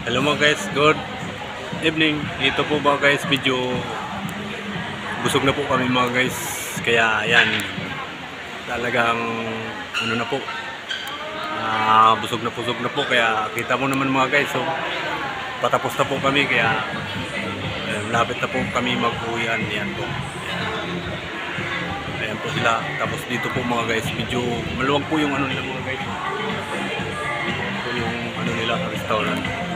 Hello mga guys, good evening. Ito po ba guys, medyo busog na po kami mga guys. Kaya yan, talagang ano na po, busog na po. Kaya kita mo naman mga guys, so patapos na po kami. Kaya malapit na po kami mag-uwian. Yan po, ayan po sila. Tapos dito po mga guys, medyo maluwag po yung ano nila mga guys. Ito yung ano nila, restaurant.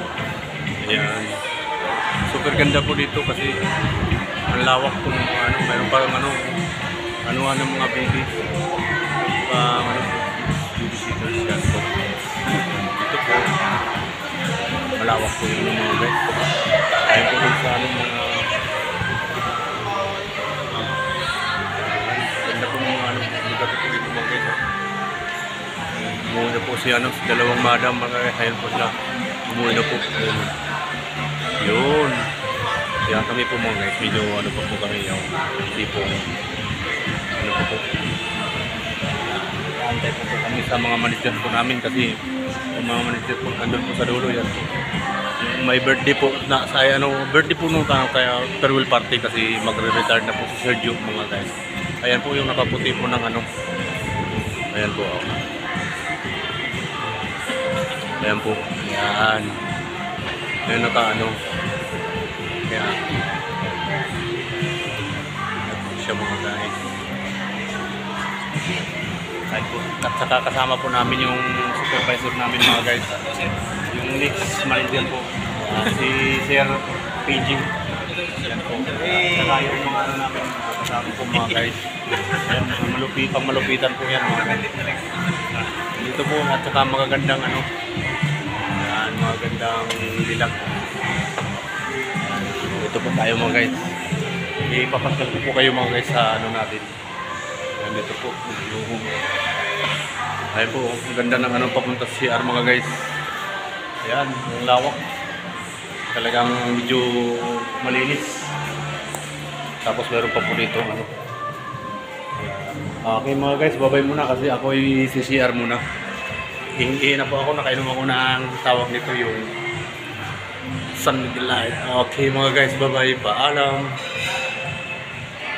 Ayan. Super ganda po dito kasi ang lawak po ng mga ano, mayroon parang ano mga baby. Babysitters yan po. Dito po, malawak po yung mga guys. Ayan po dun sa mga ganda po mga lugar po dito mga guys. Umuwi na po si dalawang madam mga guys. Ayan po sila. Umuwi na po. Yun. Kaya kami po mga guys, medyo ano pa po kami yung tipong ano po po. Antay po kami sa mga manager po namin kasi yung mga manager po andun po sa dulo yan. May birthday po na sa birthday po nung kaya farewell party kasi magre-retire na po si Sergio mga guys. Ayan po yung nakaputi po ng ano. Ayan po. Ayan po. Ayan. Ayan naka-ano. Kaya siya mga guys. Kahit po, at saka kasama po namin yung supervisor namin mga guys. Yung next manager po. Si Sir PG. Ayan po. Saka yung mga ano namin kasama po mga guys. Ayan, malupitan po yan mga guys. Dito po at saka magagandang ano. Ayan, magagandang dilag. Ito po tayo mga guys. Ipapasal ko po kayo mga guys sa ano natin. Ayan, dito po. Ayan po, ang ganda ng ano papunta sa CR mga guys. Ayan, yung lawak. Talagang medyo malinis. Tapos meron pa po dito ano. Okay mga guys, babay muna kasi ako i-CR muna. Hingi na po ako, nakainom ako ng tawag nito yung Sun with the light. Okay mga guys, bye bye, paalam.